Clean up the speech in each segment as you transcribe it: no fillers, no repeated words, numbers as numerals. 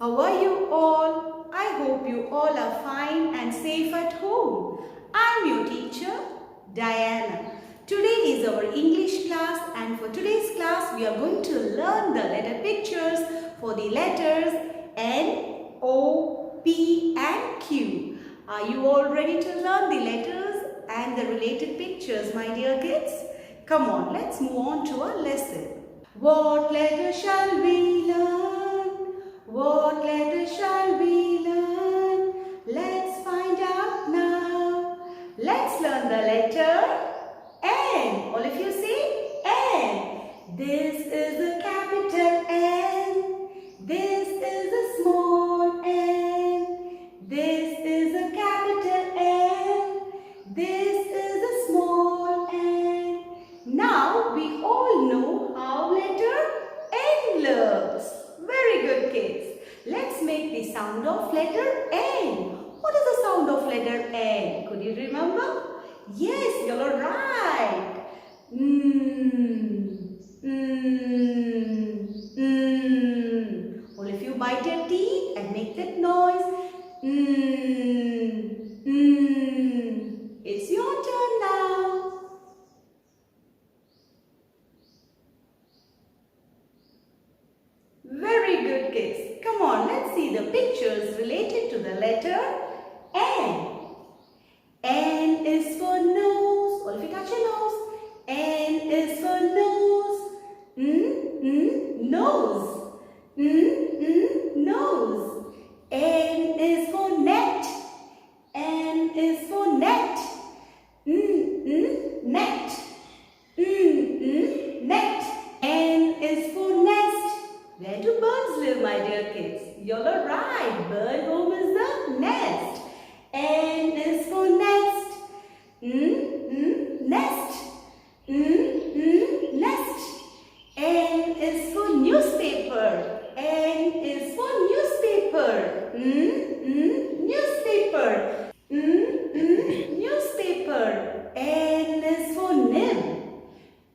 How are you all? I hope you all are fine and safe at home. I'm your teacher, Diana. Today is our English class, and for today's class we are going to learn the letter pictures for the letters N, O, P and Q. Are you all ready to learn the letters and the related pictures, my dear kids? Come on, let's move on to our lesson. What letter shall we learn? What letter shall we learn? Let's find out now. Let's learn the letter N. All of you say N. This is a capital N. This is a small n. This is a capital N. This is a small n. Now we all know how letter N looks. Very good, kids. Let's make the sound of letter N. What is the sound of letter N? Could you remember? Yes, you're right. All of you bite your teeth and make that noise. It's your turn now. Very good, kids. Come on, let's see the pictures related to the letter N. N is for nose. All of you touch your nose. N is for nose. Nose. Nose. N is for net. N is for net. Net. Net. N is for nest. Where do birds live, my dear kids? You're right. Bird home is the nest. N is for nest. Nest. Nest. N is for newspaper. N is for newspaper. Newspaper. Newspaper. N is for nib.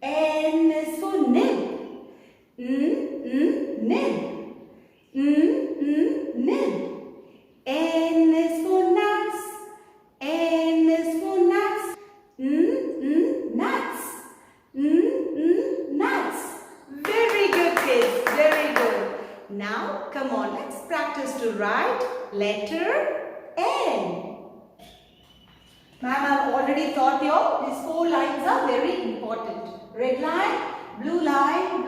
N is for nib. Nib. Nib. N is for nuts. N is for nuts. Nuts. Nuts. Very good, kids. Very good. Now, come on, let's practice to write letter N. Ma'am, I've already taught you these 4 lines are very important. Red line, blue line,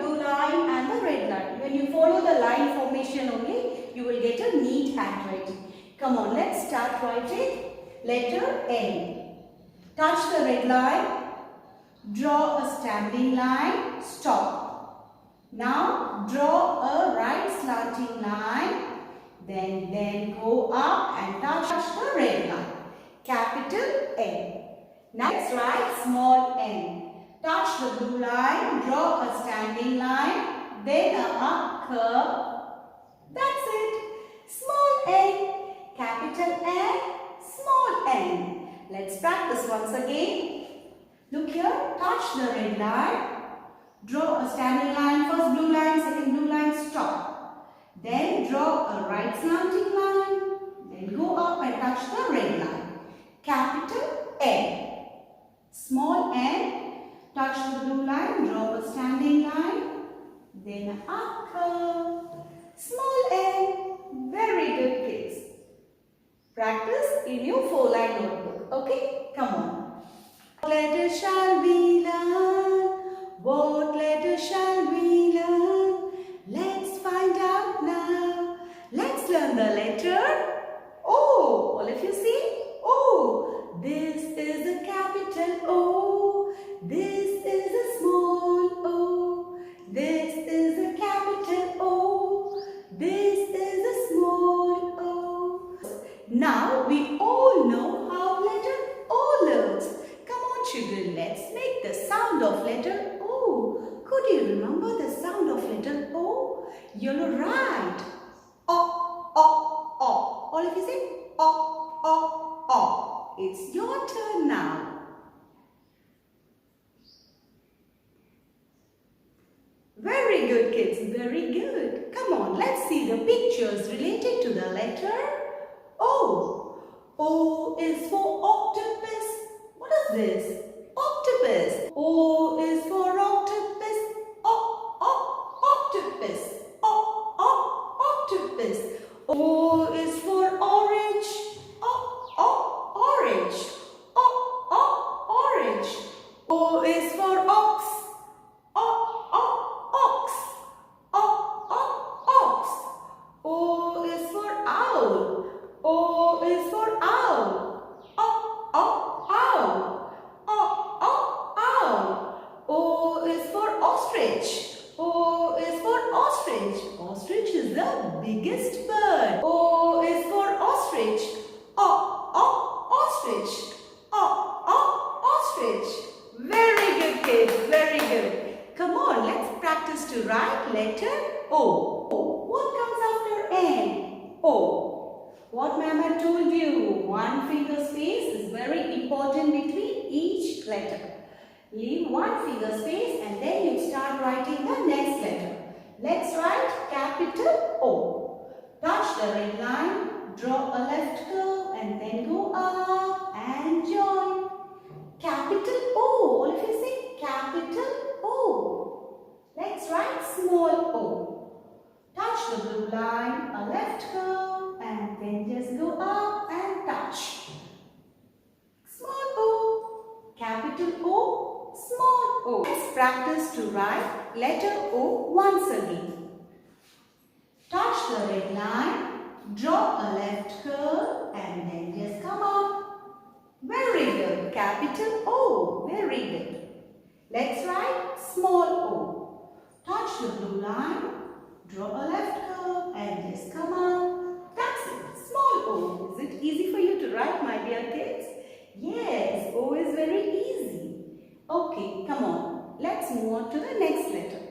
and the red line. When you follow the line formation only, you will get a neat handwriting. Come on, let's start writing letter N. Touch the red line, draw a standing line, stop. Now, draw a right slanting line, then go up and touch the red line. Capital N. Now, let's write small n. Touch the blue line, draw a standing line, then a up curve. That's it. Small n, capital N, small n. Let's practice once again. Look here, touch the red line, draw a standing line, first blue line, second blue line, stop. Then draw a right slanting line, then go up and touch the red line. Capital N. Small n. Touch the blue line, draw a standing line, then an up curve. Small n. Very good, kids. Practice in your 4-line notebook. Okay? Come on. What letter shall we learn? What letter shall we learn? Let's find out now. Let's learn the letter O. All of you see? O. This is a capital O. This is a small o. This is a capital O. This is a small o. Now we all know how letter O looks. Come on, children, let's make the sound of letter O. Could you remember the sound of letter O? You're right. O, O, O. All of you say O, O, O. It's your turn now. Very Very good, kids. Very good. Come on, let's see the pictures related to the letter O. O is for octopus. What is this? Octopus. O is for octopus. Octopus. Octopus. O is for orange. Orange. Orange. O is for ox. Ox. Ox. O is for owl. O is for owl. Owl. Owl. O is for ostrich. O is for ostrich. Ostrich is the biggest bird. O is for ostrich. Ostrich. Ostrich. Very good, kids. Very good. Come on, let's practice to write letter O. What comes after N? O. What Mama told you, one finger space is very important between each letter. Leave one finger space and then you start writing the next letter. Let's write capital O. Touch the red line, draw a left curve and then go up and join. Capital O. All of you say capital O. Let's write small o. Touch the blue line, a left curve and then just go up and touch. Small o. Capital O. Small o. Let's practice to write letter O once again. Touch the red line, draw a left curve and then just come up. Very good. Capital O. Very good. Let's write small o. Touch the blue line, draw a left curve and just come up. That's it. Small o. Is it easy for you to write, my dear kids? Yes, O is very easy. Okay, come on. Let's move on to the next letter.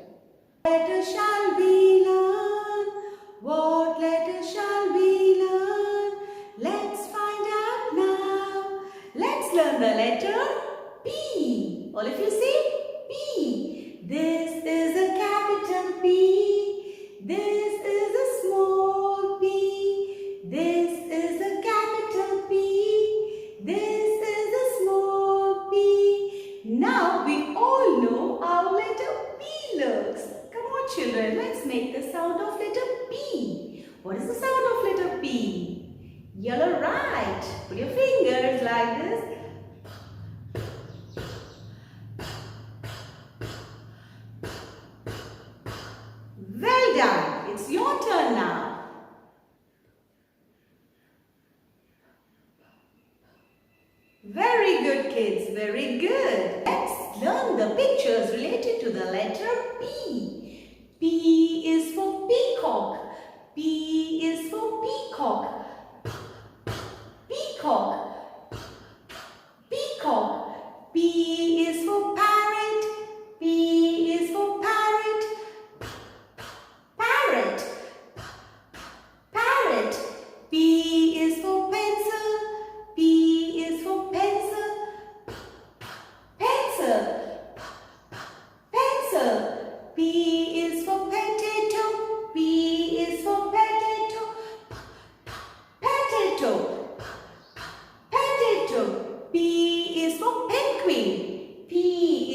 Letter shall we learn? What letter shall we learn? Let's find out now. Let's learn the letter P. All of you say P. This is a capital P. This is a small p. This is a capital P. This is a small p. Now we all know how letter P looks. Come on children, let's make the sound of letter P. What is the sound of letter P? You're right. Put your fingers like this. Well done. It's your turn now. Very good, kids. Very good. Let's learn the pictures related to the letter P. P is for peacock. P is for peacock. Peacock. Peacock. P is for parrot. P is for parrot. Parrot. Parrot. P is for pencil. P is for pencil. Pencil. Pencil. P is for potato. P is for potato. Potato. Potato. P is for penguin. P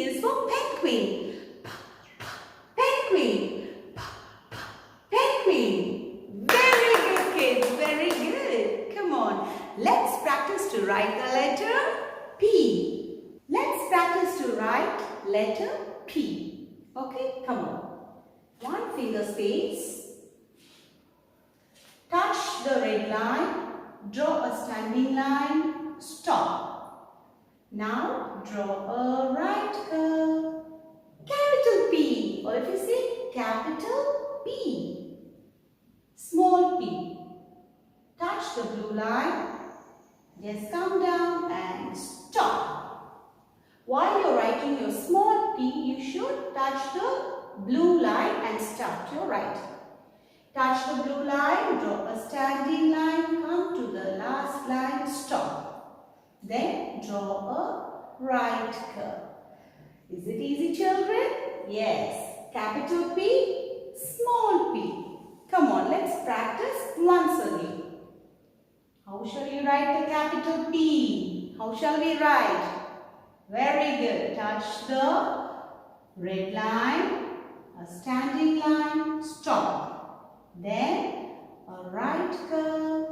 is for penguin. Penguin. Penguin. Very good, kids. Very good. Come on. Let's practice to write the letter P. Let's practice to write letter P. Okay, come on. One finger space. Touch the red line. Draw a standing line. Stop. Now draw a right curve. Capital P. Or if you say capital P. Small p. Touch the blue line. Just come down and stop. While you're writing your small p, you should touch the blue line and start your writing. Touch the blue line, draw a standing line, come to the last line, stop. Then draw a right curve. Is it easy, children? Yes. capital P, small p. Come on, let's practice once again. How shall you write the capital P? How shall we write? Very good. Touch the red line, a standing line, stop. Then a right curve,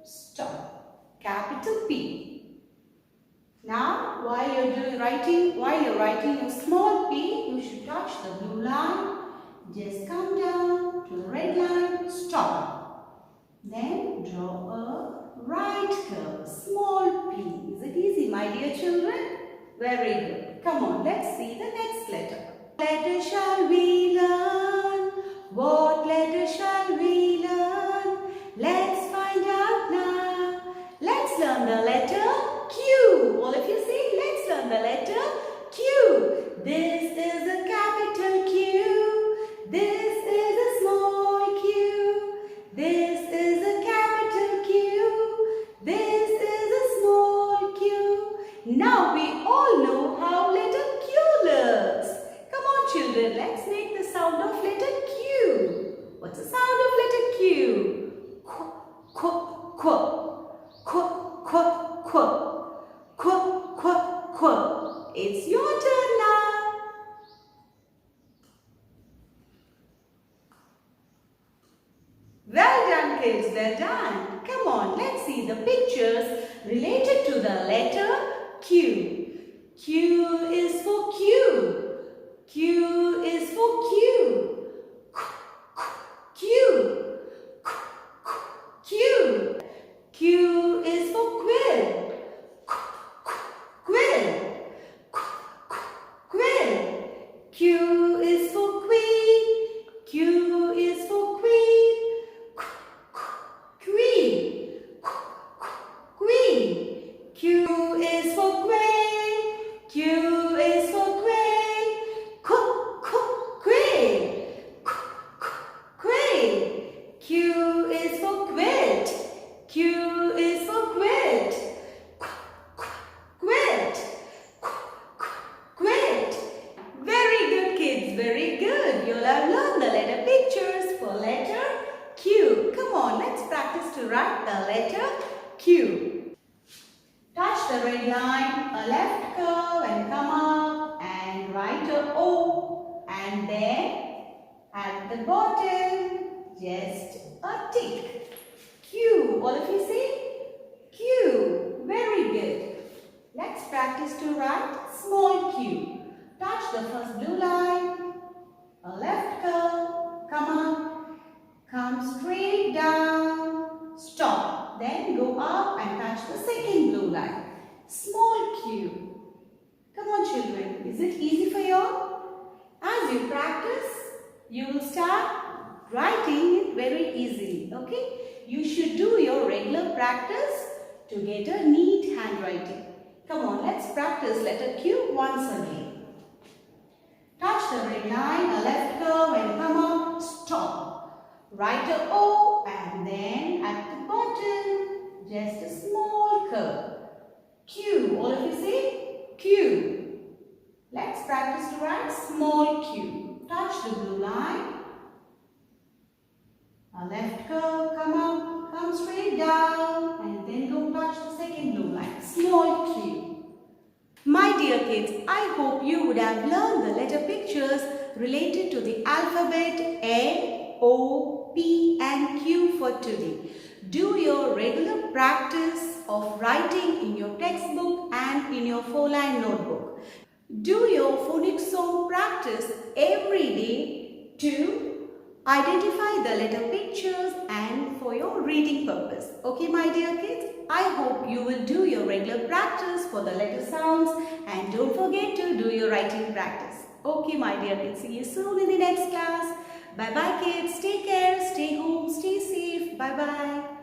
stop. Capital P. Now, while you're writing your small p, you should touch the blue line. Just come down to the red line, stop. Then draw a right curve, small p. Is it easy, my dear children? Very good. Come on, let's see the next letter. Letter shall we learn? What letter shall we learn? Let's find out now. Let's learn the letter Q. All of you say, let's learn the letter Q. This is a capital Q. This is a small q. This is a capital Q. This is a small q. Now we all know how letter Q looks. Come on children, let's make the sound of letter Q. What's the sound of letter Q? Qu, qu, qu. Qu, qu, qu. Qu, qu, qu. It's your turn now. Well done kids, well done. Come on, let's see the pictures related to the letter Q. Q is for Q. Q is for Q. Q. Q. Q is for quill. Quill. Quill. Q is for queen. Q is for queen. Queen. Queen. Q is for quail. Q is for quail. Quail. Quail. Q is for quilt. Q is for quilt. Quilt. Quilt. Very good kids, very good. You'll have learned the letter pictures for letter Q. Come on, let's practice to write the letter Q. Touch the red line, a left curve and come up and write a O. And then at the bottom, just a tick. Q. All of you say Q. Very good. Let's practice to write small q. Touch the first blue line, a left curve, come up, come straight down, stop. Then go up and touch the second blue line. Small q. Come on children, is it easy for you all? As you practice, you will start writing it very easily, okay? You should do your regular practice to get a neat handwriting. Come on, let's practice letter Q once again. Touch the red line, a left curve and come up, stop. Write a O and then at the bottom, just a small curve. Q, all of you say Q. Let's practice to write small q. Touch the blue line. A left curve, come up, come straight down and then don't touch the second blue line. Small q. My dear kids, I hope you would have learned the letter pictures related to the alphabet N, O, P and Q for today. Do your regular practice of writing in your textbook and in your 4-line notebook. Do your phonics song practice every day to identify the letter pictures and for your reading purpose. Okay, my dear kids, I hope you will do your regular practice for the letter sounds and don't forget to do your writing practice. Okay, my dear kids, see you soon in the next class. Bye-bye kids, take care, stay home, stay safe, bye-bye.